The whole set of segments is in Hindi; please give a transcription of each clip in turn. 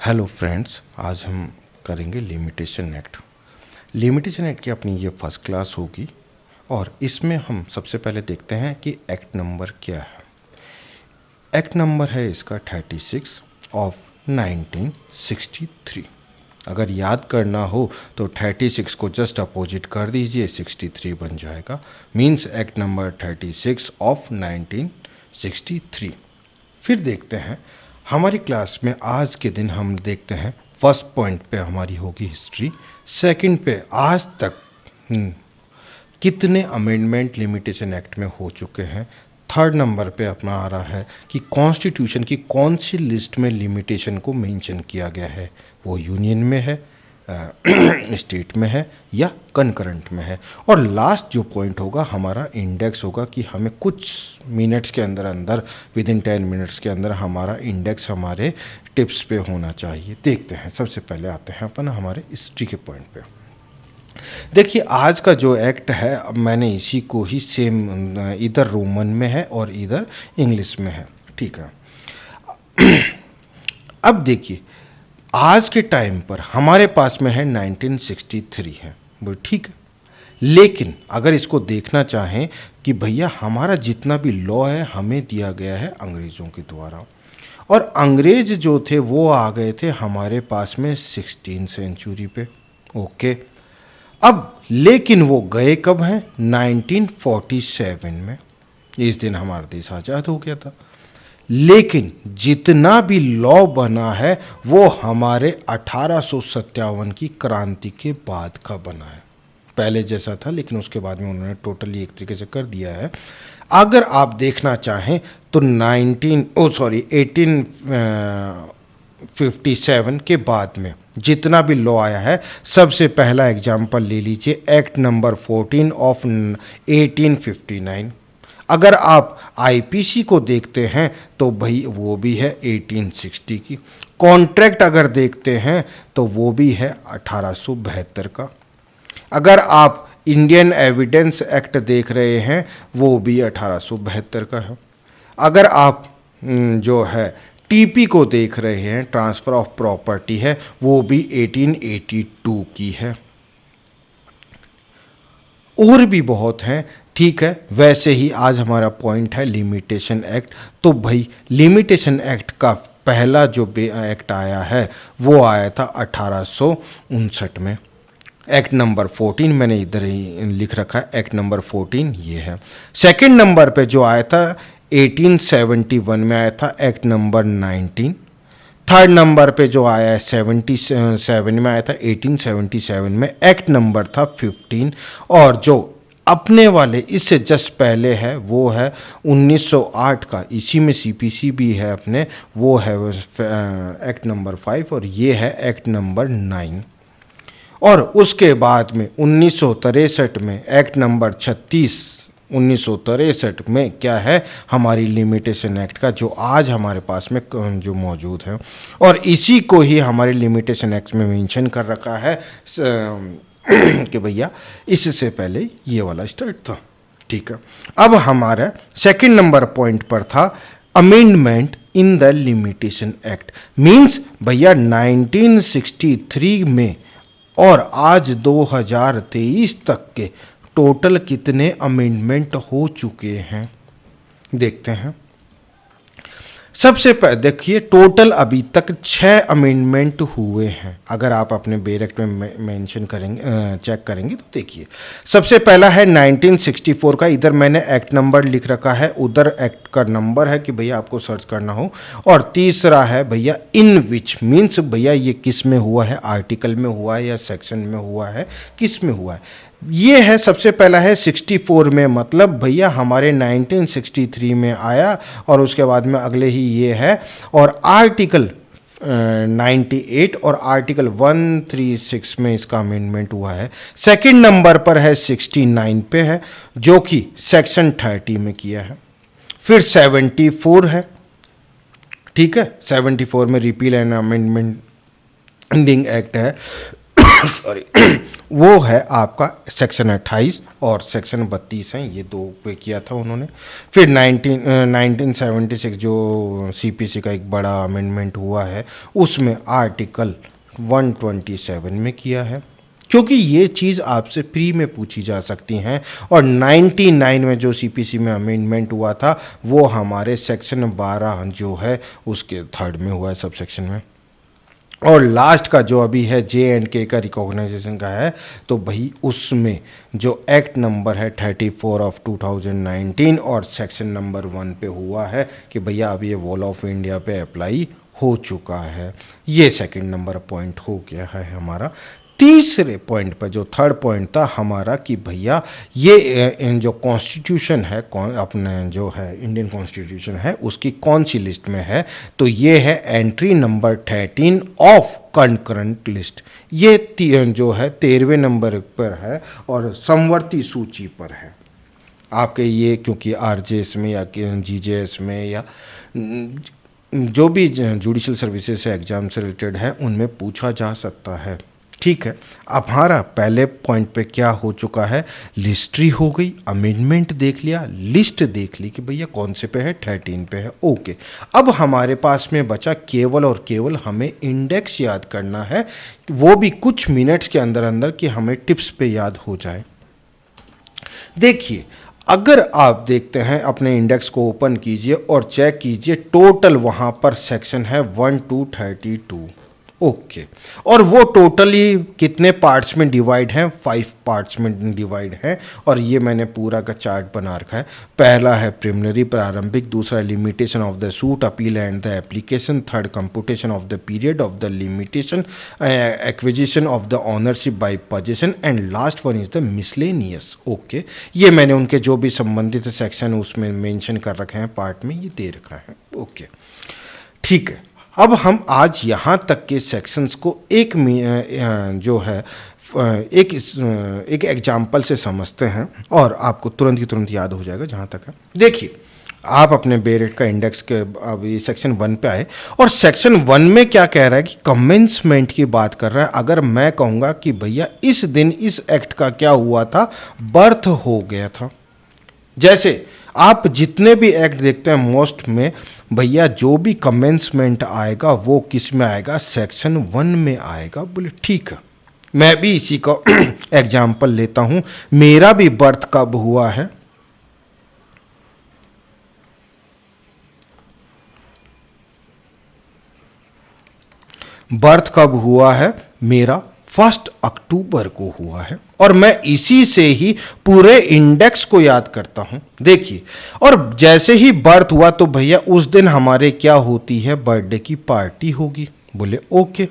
हेलो फ्रेंड्स, आज हम करेंगे लिमिटेशन एक्ट। लिमिटेशन एक्ट की अपनी ये फर्स्ट क्लास होगी और इसमें हम सबसे पहले देखते हैं कि एक्ट नंबर क्या है। एक्ट नंबर है इसका 36 ऑफ 1963। अगर याद करना हो तो 36 को जस्ट अपोजिट कर दीजिए, 63 बन जाएगा। Means act number 36 of 1963। फिर देखते हैं हमारी क्लास में आज के दिन हम देखते हैं फर्स्ट पॉइंट पे हमारी होगी हिस्ट्री, सेकंड पे आज तक कितने अमेंडमेंट लिमिटेशन एक्ट में हो चुके हैं, थर्ड नंबर पे अपना आ रहा है कि कॉन्स्टिट्यूशन की कौन सी लिस्ट में लिमिटेशन को मेंशन किया गया है, वो यूनियन में है, स्टेट में है या कनकरेंट में है। और लास्ट जो पॉइंट होगा हमारा इंडेक्स होगा कि हमें कुछ मिनट्स के अंदर अंदर विद इन 10 मिनट्स के अंदर हमारा इंडेक्स हमारे टिप्स पे होना चाहिए। देखते हैं, सबसे पहले आते हैं अपन हमारे हिस्ट्री के पॉइंट पे। देखिए, आज का जो एक्ट है मैंने इसी को ही सेम इधर रोमन में है और इधर इंग्लिश में है, ठीक है। अब देखिए, आज के टाइम पर हमारे पास में है 1963 है, वो ठीक है। लेकिन अगर इसको देखना चाहें कि भैया हमारा जितना भी लॉ है हमें दिया गया है अंग्रेज़ों के द्वारा, और अंग्रेज जो थे वो आ गए थे हमारे पास में 16 सेंचुरी पे, ओके। अब लेकिन वो गए कब हैं? 1947 में। इस दिन हमारा देश आज़ाद हो गया था। लेकिन जितना भी लॉ बना है वो हमारे 1857 की क्रांति के बाद का बना है। पहले जैसा था लेकिन उसके बाद में उन्होंने टोटली एक तरीके से कर दिया है। अगर आप देखना चाहें तो 1857 के बाद में जितना भी लॉ आया है, सबसे पहला एग्जाम्पल ले लीजिए एक्ट नंबर 14 ऑफ 1859। अगर आप आईपीसी को देखते हैं तो भाई वो भी है 1860 की। कॉन्ट्रैक्ट अगर देखते हैं तो वो भी है 1872 का। अगर आप इंडियन एविडेंस एक्ट देख रहे हैं वो भी 1872 का है। अगर आप जो है टीपी को देख रहे हैं, ट्रांसफ़र ऑफ प्रॉपर्टी है, वो भी 1882 की है। और भी बहुत हैं, ठीक है। वैसे ही आज हमारा पॉइंट है लिमिटेशन एक्ट। तो भाई लिमिटेशन एक्ट का पहला जो एक्ट आया है वो आया था 1859 में। एक्ट नंबर 14 मैंने इधर ही लिख रखा है, एक्ट नंबर 14 ये है। सेकंड नंबर पे जो आया था 1871 में आया था एक्ट नंबर 19। थर्ड नंबर पे जो आया है 77 में आया था 1877 में, एक्ट नंबर था 15। और जो अपने वाले इससे जस्ट पहले है वो है 1908 का, इसी में सीपीसी भी है अपने, वो है एक्ट नंबर 5 और ये है एक्ट नंबर 9। और उसके बाद में 1963 में एक्ट नंबर 36, 1963 में क्या है हमारी लिमिटेशन एक्ट का, जो आज हमारे पास में जो मौजूद है। और इसी को ही हमारे लिमिटेशन एक्ट में मेंशन कर रखा है कि भैया इससे पहले ये वाला स्टार्ट था, ठीक है। अब हमारा सेकंड नंबर पॉइंट पर था amendment in the limitation act. Means भैया 1963 में और आज 2023 तक के टोटल कितने अमेंडमेंट हो चुके हैं, देखते हैं। सबसे पहले देखिए, टोटल अभी तक 6 अमेंडमेंट हुए हैं। अगर आप अपने बेरेक्ट में मेंशन करेंगे, चेक करेंगे तो देखिए, सबसे पहला है 1964 का। इधर मैंने एक्ट नंबर लिख रखा है, उधर एक्ट का नंबर है कि भैया आपको सर्च करना हो। और तीसरा है भैया इन विच, मीन्स भैया ये किस में हुआ है, आर्टिकल में हुआ है या सेक्शन में हुआ है, किस में हुआ है। ये है सबसे पहला है 64 में, मतलब भैया हमारे 1963 में आया और उसके बाद में अगले ही ये है। और आर्टिकल 98 और आर्टिकल 136 में इसका अमेंडमेंट हुआ है। सेकंड नंबर पर है 69 पे है, जो कि सेक्शन 30 में किया है। फिर 74 है, ठीक है। 74 में रिपील एंड अमेंडमेंट एक्ट है सॉरी वो है आपका सेक्शन 28 और सेक्शन 32 हैं, ये दो पे किया था उन्होंने। फिर 1976 जो सीपीसी का एक बड़ा अमेंडमेंट हुआ है उसमें आर्टिकल 127 में किया है, क्योंकि ये चीज़ आपसे प्री में पूछी जा सकती हैं। और 99 में जो सीपीसी में अमेंडमेंट हुआ था वो हमारे सेक्शन 12 जो है उसके थर्ड में हुआ है, सब सेक्शन में। और लास्ट का जो अभी है J&K का रिकॉग्नाइजेशन का है, तो भाई उसमें जो एक्ट नंबर है 34 ऑफ 2019 और सेक्शन नंबर 1 पे हुआ है कि भैया अब ये वॉल ऑफ इंडिया पे अप्लाई हो चुका है। ये सेकंड नंबर पॉइंट हो गया है हमारा। तीसरे पॉइंट पर जो थर्ड पॉइंट था हमारा कि भैया ये जो कॉन्स्टिट्यूशन है अपने जो है इंडियन कॉन्स्टिट्यूशन है उसकी कौन सी लिस्ट में है, तो ये है entry number 13 of concurrent list. ये जो है 13वें नंबर पर है और समवर्ती सूची पर है आपके। ये क्योंकि आरजेएस में या जीजेएस में या जो भी जुडिशल सर्विसेज से एग्जाम से रिलेटेड है उनमें पूछा जा सकता है। ठीक है, अब हमारा पहले पॉइंट पे क्या हो चुका है, लिस्ट्री हो गई, अमेंडमेंट देख लिया, लिस्ट देख ली कि भैया कौन से पे है, 13 पे है। ओके, अब हमारे पास में बचा केवल और केवल हमें इंडेक्स याद करना है, वो भी कुछ मिनट्स के अंदर अंदर कि हमें टिप्स पे याद हो जाए। देखिए, अगर आप देखते हैं अपने इंडेक्स को ओपन कीजिए और चेक कीजिए, टोटल वहाँ पर सेक्शन है 1 to 32। ओके, और वो टोटली कितने पार्ट्स में डिवाइड हैं, 5 पार्ट्स में डिवाइड है। और ये मैंने पूरा का चार्ट बना रखा है। पहला है प्रिलिमिनरी प्रारंभिक, दूसरा limitation of the suit, appeal and the application, third computation of the period of the limitation, acquisition of the ownership by position and last one is the miscellaneous. Okay, ये मैंने उनके जो भी संबंधित सेक्शन उसमें मेंशन कर रखे हैं, पार्ट में ये दे रखा है। ओके, ठीक है, अब हम आज यहाँ तक के सेक्शंस को एक जो है एक एग्जाम्पल से समझते हैं और आपको तुरंत की तुरंत याद हो जाएगा जहाँ तक है। देखिए, आप अपने बेरेट का इंडेक्स के अब ये सेक्शन 1 पे आए और सेक्शन 1 में क्या कह रहा है कि कमेंसमेंट की बात कर रहा है। अगर मैं कहूँगा कि भैया इस दिन इस एक्ट का क्या हुआ था, बर्थ हो गया था। जैसे आप जितने भी एक्ट देखते हैं मोस्ट में भैया जो भी कमेंसमेंट आएगा वो किस में आएगा, सेक्शन 1 में आएगा। बोले ठीक है, मैं भी इसी का एग्जाम्पल लेता हूं। मेरा भी बर्थ कब हुआ है, बर्थ कब हुआ है मेरा 1 अक्टूबर को हुआ है और मैं इसी से ही पूरे इंडेक्स को याद करता हूं। देखिए, और जैसे ही बर्थ हुआ तो भैया उस दिन हमारे क्या होती है, बर्थडे की पार्टी होगी। बोले ओके,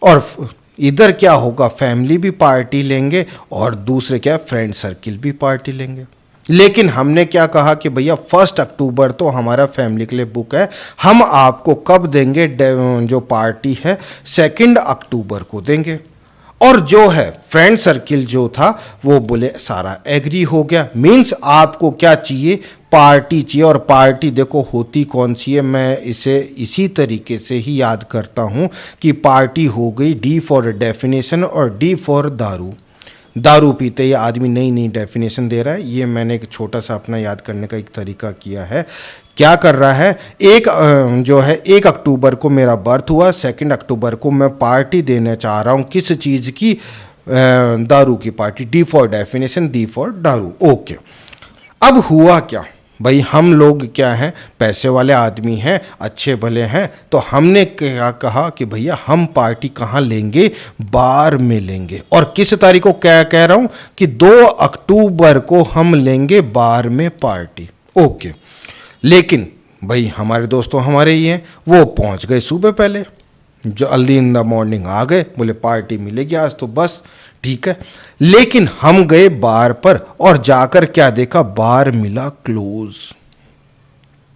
और इधर क्या होगा, फैमिली भी पार्टी लेंगे और दूसरे क्या, फ्रेंड सर्किल भी पार्टी लेंगे। लेकिन हमने क्या कहा कि भैया 1 अक्टूबर तो हमारा फैमिली के लिए बुक है, हम आपको कब देंगे, जो पार्टी है 2 अक्टूबर को देंगे। और जो है फ्रेंड सर्किल जो था वो बोले सारा एग्री हो गया। मीन्स आपको क्या चाहिए, पार्टी चाहिए। और पार्टी देखो होती कौन सी है, मैं इसे इसी तरीके से ही याद करता हूँ कि पार्टी हो गई D फॉर डेफिनेशन और D फॉर दारू। दारू पीते ये आदमी नई नई डेफिनेशन दे रहा है। ये मैंने एक छोटा सा अपना याद करने का एक तरीका किया है। क्या कर रहा है, जो है 1 अक्टूबर को मेरा बर्थ हुआ, 2 अक्टूबर को मैं पार्टी देना चाह रहा हूँ, किस चीज़ की, दारू की party. D for definition, D for दारू। ओके, अब हुआ क्या भाई, हम लोग क्या हैं, पैसे वाले आदमी हैं, अच्छे भले हैं, तो हमने क्या कहा कि भैया हम पार्टी कहाँ लेंगे, बार में लेंगे। और किस तारीख को क्या कह रहा हूँ कि 2 अक्टूबर को हम लेंगे बार में पार्टी। ओके, लेकिन भाई हमारे दोस्तों हमारे ही हैं, वो पहुँच गए सुबह पहले, जो अर्ली इन द मॉर्निंग आ गए, बोले पार्टी मिलेगी आज तो बस ठीक है। लेकिन हम गए बार पर और जाकर क्या देखा, बार मिला क्लोज।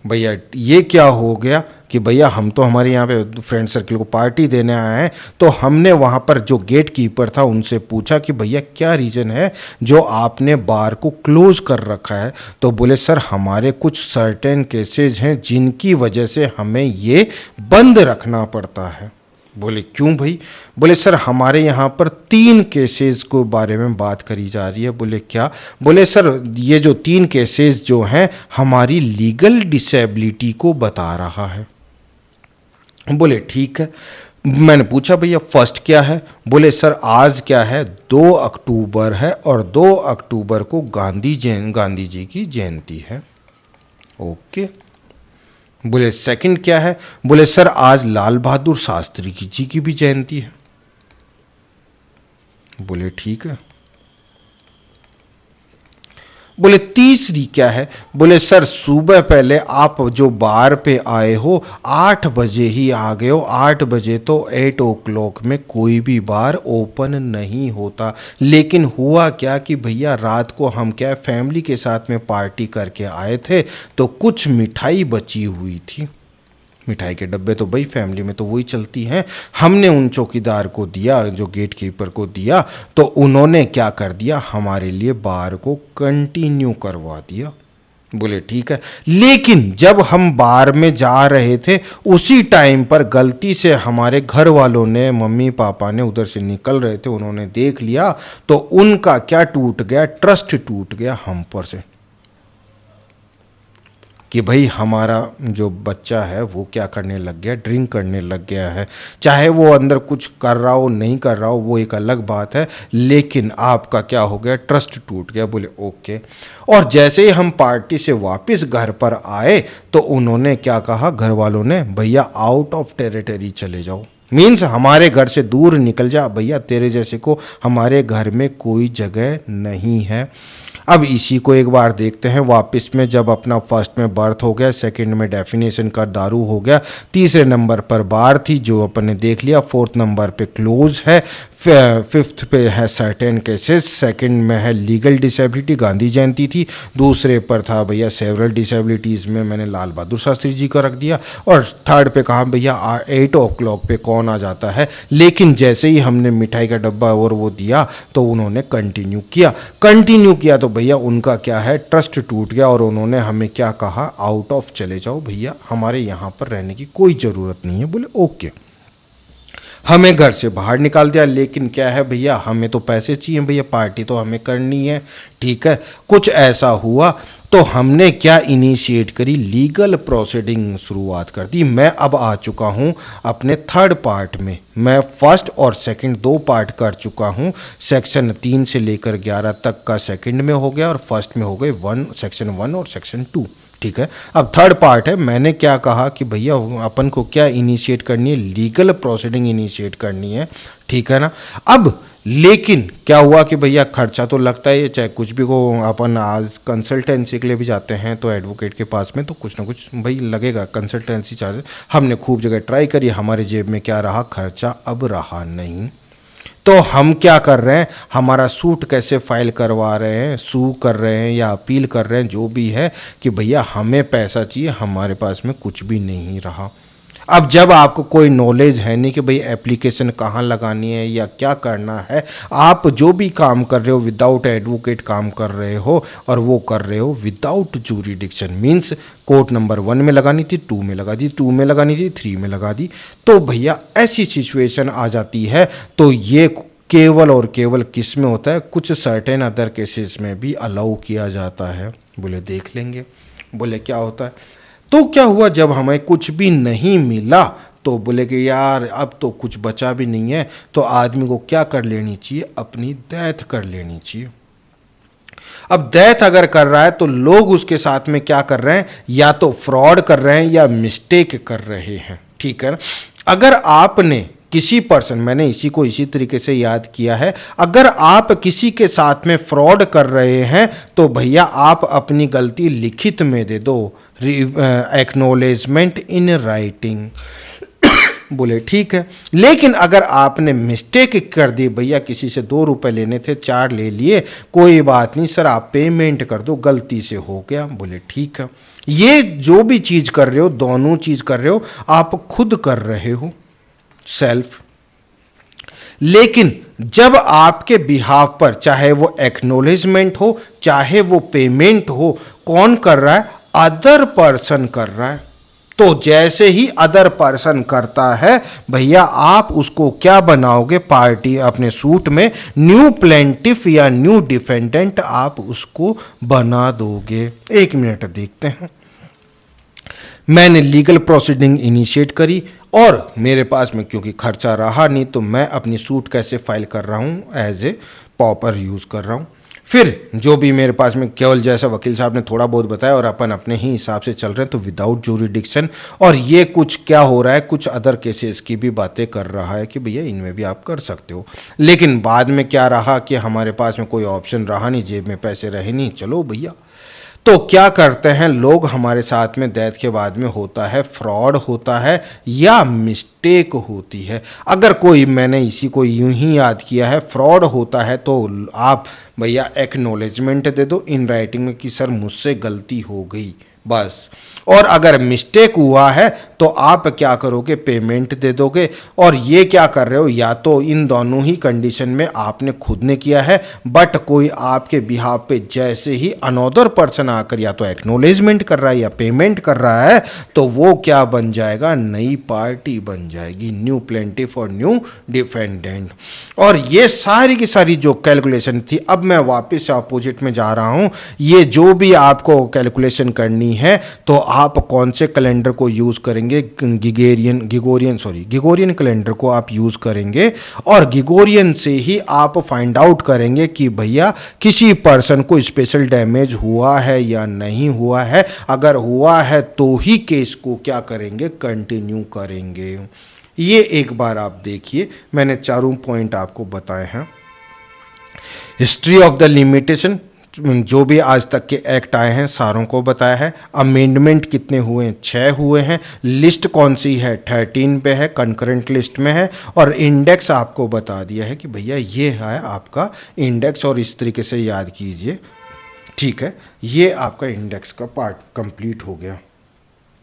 भैया ये क्या हो गया कि भैया हम तो हमारे यहाँ पे फ्रेंड सर्किल को पार्टी देने आए हैं। तो हमने वहाँ पर जो गेट कीपर था उनसे पूछा कि भैया क्या रीज़न है जो आपने बार को क्लोज कर रखा है। तो बोले सर हमारे कुछ सर्टेन केसेज हैं जिनकी वजह से हमें ये बंद रखना पड़ता है। बोले क्यों भाई? बोले सर हमारे यहाँ पर 3 केसेस को बारे में बात करी जा रही है। बोले क्या? बोले सर ये जो 3 केसेस जो हैं हमारी लीगल डिसेबिलिटी को बता रहा है। बोले ठीक है। मैंने पूछा भैया फर्स्ट क्या है? बोले सर आज क्या है, 2 अक्टूबर है और 2 अक्टूबर को गांधी जी की जयंती है। ओके। बोले सेकंड क्या है? बोले सर आज लाल बहादुर शास्त्री जी की भी जयंती है। बोले ठीक है। बोले तीसरी क्या है? बोले सर सुबह पहले आप जो बार पे आए हो 8 बजे ही आ गए हो। 8 बजे तो 8 o'clock में कोई भी बार ओपन नहीं होता। लेकिन हुआ क्या कि भैया रात को हम क्या फैमिली के साथ में पार्टी करके आए थे, तो कुछ मिठाई बची हुई थी। मिठाई के डब्बे तो भाई फैमिली में तो वही चलती हैं। हमने उन चौकीदार को दिया, जो गेट कीपर को दिया, तो उन्होंने क्या कर दिया, हमारे लिए बार को कंटिन्यू करवा दिया। बोले ठीक है। लेकिन जब हम बार में जा रहे थे उसी टाइम पर गलती से हमारे घर वालों ने, मम्मी पापा ने उधर से निकल रहे थे, उन्होंने देख लिया तो उनका क्या टूट गया, ट्रस्ट टूट गया हम पर से कि भाई हमारा जो बच्चा है वो क्या करने लग गया, ड्रिंक करने लग गया है। चाहे वो अंदर कुछ कर रहा हो नहीं कर रहा हो वो एक अलग बात है, लेकिन आपका क्या हो गया, ट्रस्ट टूट गया। बोले ओके। और जैसे ही हम पार्टी से वापस घर पर आए तो उन्होंने क्या कहा, घर वालों ने, भैया आउट ऑफ टेरिटरी चले जाओ, मीन्स हमारे घर से दूर निकल जा भैया, तेरे जैसे को हमारे घर में कोई जगह नहीं है। अब इसी को एक बार देखते हैं वापस में। जब अपना फर्स्ट में बर्थ हो गया, सेकंड में डेफिनेशन का दारू हो गया, तीसरे नंबर पर बार थी जो अपन ने देख लिया, फोर्थ नंबर पे क्लोज है, फिफ्थ पे है सर्टेन केसेस, सेकंड में है लीगल डिसेबिलिटी, गांधी जयंती थी, दूसरे पर था भैया सेवरल डिसेबिलिटीज़ में मैंने लाल बहादुर शास्त्री जी को रख दिया, और थर्ड पे कहा भैया 8 o'clock पे कौन आ जाता है। लेकिन जैसे ही हमने मिठाई का डब्बा और वो दिया तो उन्होंने कंटिन्यू किया तो भैया उनका क्या है, ट्रस्ट टूट गया और उन्होंने हमें क्या कहा, आउट ऑफ चले जाओ भैया, हमारे यहाँ पर रहने की कोई ज़रूरत नहीं है। बोले ओके। हमें घर से बाहर निकाल दिया। लेकिन क्या है भैया, हमें तो पैसे चाहिए भैया, पार्टी तो हमें करनी है। ठीक है, कुछ ऐसा हुआ तो हमने क्या इनिशिएट करी, लीगल प्रोसीडिंग शुरुआत कर दी। मैं अब आ चुका हूँ अपने थर्ड पार्ट में। मैं फर्स्ट और सेकंड 2 पार्ट कर चुका हूँ। सेक्शन 3 से लेकर 11 तक का सेकंड में हो गया और फर्स्ट में हो गए सेक्शन 1 और सेक्शन 2। ठीक है, अब थर्ड पार्ट है। मैंने क्या कहा कि भैया अपन को क्या इनिशिएट करनी है, लीगल प्रोसीडिंग इनिशिएट करनी है। ठीक है ना। अब लेकिन क्या हुआ कि भैया खर्चा तो लगता है, चाहे कुछ भी को, अपन आज कंसल्टेंसी के लिए भी जाते हैं तो एडवोकेट के पास में तो कुछ ना कुछ भाई लगेगा, कंसल्टेंसी चार्ज। हमने खूब जगह ट्राई करी, हमारे जेब में क्या रहा, खर्चा अब रहा नहीं। तो हम क्या कर रहे हैं, हमारा सूट कैसे फाइल करवा रहे हैं, सू कर रहे हैं या अपील कर रहे हैं, जो भी है, कि भैया हमें पैसा चाहिए, हमारे पास में कुछ भी नहीं रहा। अब जब आपको कोई नॉलेज है नहीं कि भाई एप्लीकेशन कहाँ लगानी है या क्या करना है, आप जो भी काम कर रहे हो विदाउट एडवोकेट काम कर रहे हो, और वो कर रहे हो without jurisdiction, means court number 1 में लगानी थी, 2 में लगा दी, 2 में लगानी थी, 3 में लगा दी, तो भैया ऐसी सिचुएशन आ जाती है। तो ये केवल और केवल किस में होता है, कुछ सर्टेन अदर केसेस में भी अलाउ किया जाता है। बोले देख लेंगे। बोले क्या होता है, तो क्या हुआ, जब हमें कुछ भी नहीं मिला तो बोले कि यार अब तो कुछ बचा भी नहीं है, तो आदमी को क्या कर लेनी चाहिए, अपनी डेथ कर लेनी चाहिए। अब डेथ अगर कर रहा है तो लोग उसके साथ में क्या कर रहे हैं, या तो फ्रॉड कर रहे हैं या मिस्टेक कर रहे हैं। ठीक है ना। अगर आपने किसी पर्सन, मैंने इसी को इसी तरीके से याद किया है, अगर आप किसी के साथ में फ्रॉड कर रहे हैं तो भैया आप अपनी गलती लिखित में दे दो, एक्नॉलेजमेंट इन राइटिंग। बोले ठीक है। लेकिन अगर आपने मिस्टेक कर दी, भैया किसी से 2 रुपए लेने थे 4 ले लिए, कोई बात नहीं सर आप पेमेंट कर दो, गलती से हो गया। बोले ठीक है। ये जो भी चीज़ कर रहे हो, दोनों चीज़ कर रहे हो, आप खुद कर रहे हो, सेल्फ। लेकिन जब आपके बिहाफ पर, चाहे वो एक्नॉलेजमेंट हो चाहे वो पेमेंट हो, कौन कर रहा है, अदर पर्सन कर रहा है। तो जैसे ही अदर पर्सन करता है भैया आप उसको क्या बनाओगे, पार्टी अपने सूट में न्यू प्लेंटिफ या न्यू डिफेंडेंट आप उसको बना दोगे। एक मिनट देखते हैं। मैंने लीगल प्रोसीडिंग इनिशिएट करी और मेरे पास में क्योंकि खर्चा रहा नहीं तो मैं अपनी सूट कैसे फाइल कर रहा हूँ, एज ए पॉपर यूज़ कर रहा हूँ। फिर जो भी मेरे पास में केवल जैसा वकील साहब ने थोड़ा बहुत बताया और अपन अपने ही हिसाब से चल रहे हैं, तो विदाउट ज्यूरिडिक्शन। और ये कुछ क्या हो रहा है, कुछ अदर केसेस की भी बातें कर रहा है कि भैया इनमें भी आप कर सकते हो। लेकिन बाद में क्या रहा कि हमारे पास में कोई ऑप्शन रहा नहीं, जेब में पैसे रहे नहीं, चलो भैया तो क्या करते हैं लोग हमारे साथ में, डेथ के बाद में होता है फ्रॉड होता है या मिस्टेक होती है। अगर कोई, मैंने इसी को यूं ही याद किया है, फ्रॉड होता है तो आप भैया एक्नॉलेजमेंट दे दो इन राइटिंग में कि सर मुझसे गलती हो गई, बस। और अगर मिस्टेक हुआ है तो आप क्या करोगे, पेमेंट दे दोगे। और ये क्या कर रहे हो, या तो इन दोनों ही कंडीशन में आपने खुद ने किया है, बट कोई आपके बिहाफ पे जैसे ही अनदर पर्सन आकर या तो एक्नॉलेजमेंट कर रहा है या पेमेंट कर रहा है, तो वो क्या बन जाएगा, नई पार्टी बन जाएगी, न्यू प्लेंटिफ और न्यू डिफेंडेंट। और ये सारी की सारी जो कैलकुलेशन थी, अब मैं वापस अपोजिट में जा रहा हूँ। ये जो भी आपको कैलकुलेशन करनी है तो आप कौन से कैलेंडर को यूज़ करेंगे, गिगोरियन कैलेंडर को आप यूज़ करेंगे। और गिगोरियन से ही आप फाइंड आउट करेंगे कि भैया किसी पर्सन को स्पेशल डैमेज हुआ है या नहीं हुआ है। अगर हुआ है तो ही केस को क्या करेंगे, कंटिन्यू करेंगे। ये एक बार आप देखिए, मैंने चारों पॉइंट आपको बताए हैं। हिस्ट्री ऑफ द लिमिटेशन, जो भी आज तक के एक्ट आए हैं सारों को बताया है। अमेंडमेंट कितने हुए हैं, 6 हुए हैं। लिस्ट कौन सी है, 13 पे है, कंकरेंट लिस्ट में है। और इंडेक्स आपको बता दिया है कि भैया ये है आपका इंडेक्स, और इस तरीके से याद कीजिए, ठीक है। ये आपका इंडेक्स का पार्ट कंप्लीट हो गया।